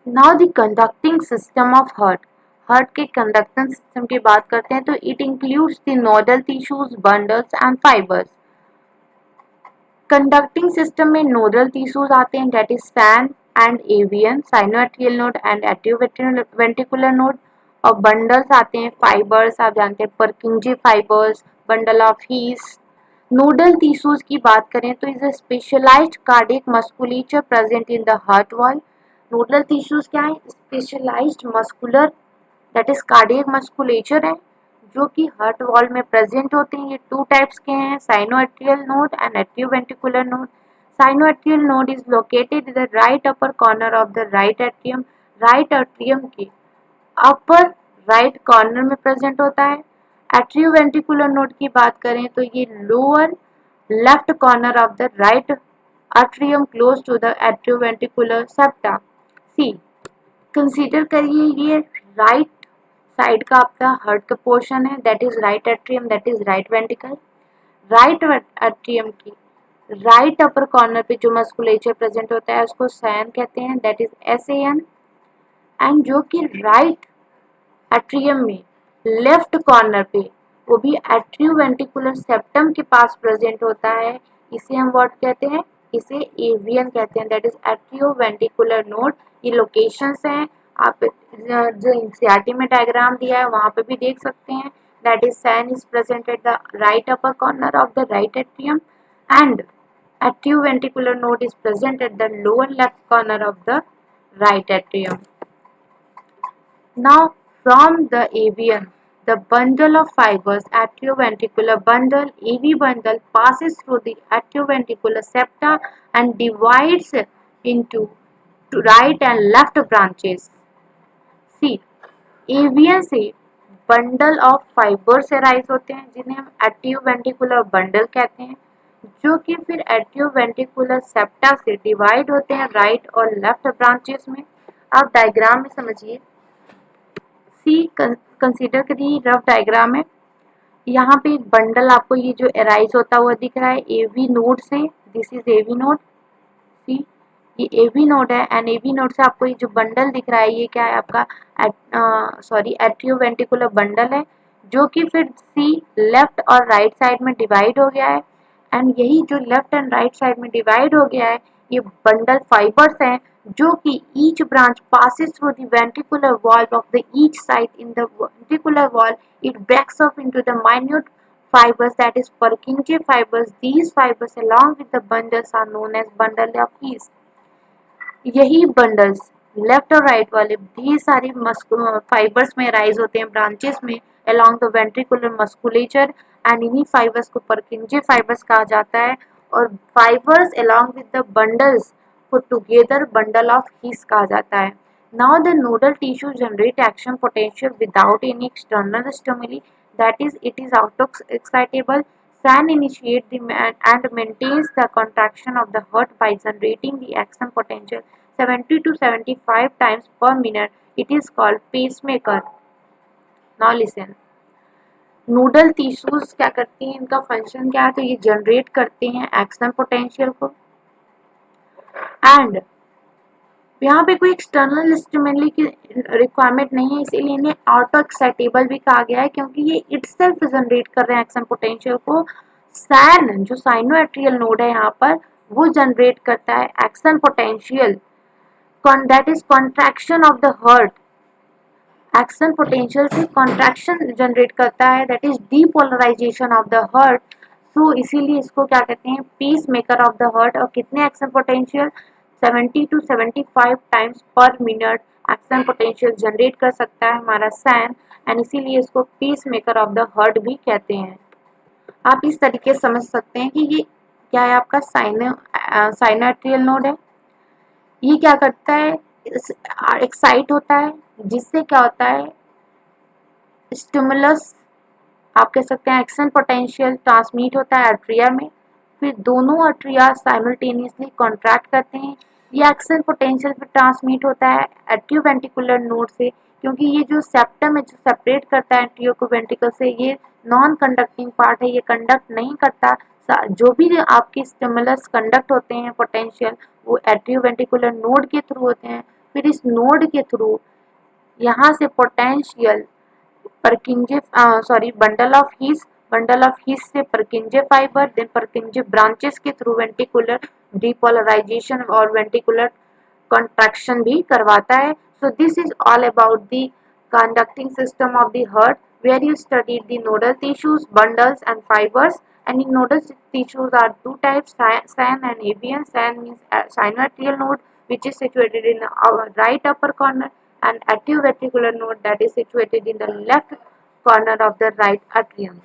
Now the conducting system of heart के conducting system की बात करते हैं तो it includes the nodal tissues bundles and fibres. Conducting system में नोडल टिश्यूज आते हैं that is SAN and AVN, sinoatrial node and atrioventricular node. और बंडल्स आते हैं फाइबर्स, आप जानते हैं Purkinje fibres, bundle of His. Nodal tissues की बात करें तो is a specialised cardiac musculature present in the heart wall. Nodal tissues क्या है? Specialised muscular that is cardiac musculature है जो कि हार्ट वॉल में प्रेजेंट होते हैं। ये टू टाइप्स के हैं, sinoatrial node and atrioventricular node. Sinoatrial node is located in the right upper corner of the right atrium. Right atrium के अपर राइट कॉर्नर में प्रेजेंट होता है। एट्रियोवेंट्रिकुलर नोड की बात करें तो ये lower left corner of the right atrium close to the atrioventricular septa. See consider करिए ये राइट साइड का आपका हार्ट का पोर्शन है that is right atrium, that is right ventricle. Right atrium की राइट अपर कॉर्नर पे जो musculature present होता है उसको सैन कहते हैं दैट इज SAN। एंड जो कि राइट एट्रियम में लेफ्ट कॉर्नर पे वो भी एट्रियोवेंट्रिकुलर सेप्टम के पास प्रेजेंट होता है, इसे हम व्हाट कहते हैं? इसे एवियन कहते हैं दैट इज एट्रियोवेंट्रिकुलर नोड। ये लोकेशंस हैं, आप जो एनसीईआरटी में डायग्राम दिया है वहां पे भी देख सकते हैं। That is SAN is present at the right upper corner of the right atrium and atrioventricular node is present at the lower left corner of the right atrium. Now, from the avian, the bundle of fibers, atrioventricular bundle, AV bundle, passes through the atrioventricular septa and divides into right and left branches. See, avian से bundle of fibres arise होते हैं जिन्हें हम atrioventricular bundle कहते हैं, जो कि फिर एट्रियोवेंट्रिकुलर सेप्टा से डिवाइड होते हैं राइट और लेफ्ट ब्रांचेस में। आप डायग्राम में समझिए। सी कंसीडर करिए रफ डायग्राम है। यहाँ पे एक बंडल आपको ये जो एराइज होता हुआ दिख रहा है एवी नोड से, दिस इज एवी नोड। सी ये एवी नोड है एंड एवी नोड से आपको ये जो बंडल दिख रहा है ये क्या है? आपका एट्रियोवेंट्रिकुलर बंडल है जो कि फिर सी लेफ्ट और राइट साइड में डिवाइड हो गया है। एंड यही जो लेफ्ट एंड राइट साइड में डिवाइड हो गया है ये बंडल फाइबर्स हैं जो कि each branch passes through the ventricular wall of the each side in the ventricular wall. It breaks up into the minute fibers that is Purkinje fibers. These fibers along with the bundles are known as bundle of His. यही bundles left और right वाले ढेर सारे fibres में rise होते हैं branches में along the ventricular musculature and इन्हीं फाइबर्स को Purkinje fibers कहा जाता है और fibres along with the bundles को टुगेदर बंडल ऑफ हीस कहा जाता है। Now the nodal tissue generate action potential without any external stimuli that is it is auto excitable. SAN initiates and maintains the contraction of the heart by generating the action potential 70 to 75 times per minute. It is called pacemaker. Now listen. Nodal tissues क्या करती हैं? इनका function क्या है? तो ये generate करते हैं एक्शन पोटेंशियल को एंड यहाँ पे कोई एक्सटर्नल स्टिमुली की रिक्वायरमेंट नहीं है, इसीलिए इन्हें ऑटो एक्साइटेबल भी कहा गया है क्योंकि ये इटसेल्फ जनरेट कर रहे हैं एक्शन पोटेंशियल को। सैन जो साइनोएट्रियल नोड है यहाँ पर वो जनरेट करता है action potential that is contraction of the heart. Action potential से कॉन्ट्रैक्शन जनरेट करता है that is depolarization of the heart. So इसीलिए इसको क्या कहते हैं? Pacemaker of the heart. और कितने action potential? 70 to 75 times per minute action potential generate कर सकता है हमारा सैन एंड इसीलिए इसको peace maker of the heart भी कहते हैं। आप इस तरीके से समझ सकते हैं कि ये क्या है? आपका साइनोएट्रियल नोड है। ये क्या करता है? एक्साइट होता है जिससे क्या होता है? स्टिमुलस आप कह सकते हैं एक्शन पोटेंशियल ट्रांसमिट होता है एट्रिया में, फिर दोनों एट्रिया साइमल्टेनियसली कॉन्ट्रैक्ट करते हैं। ये एक्शन पोटेंशियल फिर ट्रांसमिट होता है एट्रियोवेंट्रिकुलर नोड से क्योंकि ये जो सेप्टम है जो सेपरेट करता है एट्रियो को वेंट्रिकल से ये नॉन कंडक्टिंग पार्ट है, ये कंडक्ट नहीं करता। जो भी आपके स्टिमुलस कंडक्ट होते हैं पोटेंशियल वो एट्रियोवेंट्रिकुलर नोड के थ्रू होते हैं, फिर इस नोड के थ्रू यहाँ से potential Purkinje bundle of His से Purkinje fibre, then Purkinje branches के थ्रू वेंटिकुलर डीपोलराइजेशन और वेंटिकुलर contraction भी करवाता है. So this is all about the conducting system of the heart, where you studied the nodal tissues, bundles and fibers. And in nodal tissues are two types, SAN and AVN. SAN means sinoatrial node, which is situated in our right upper corner, and atrioventricular node, that is situated in the left corner of the right atrium.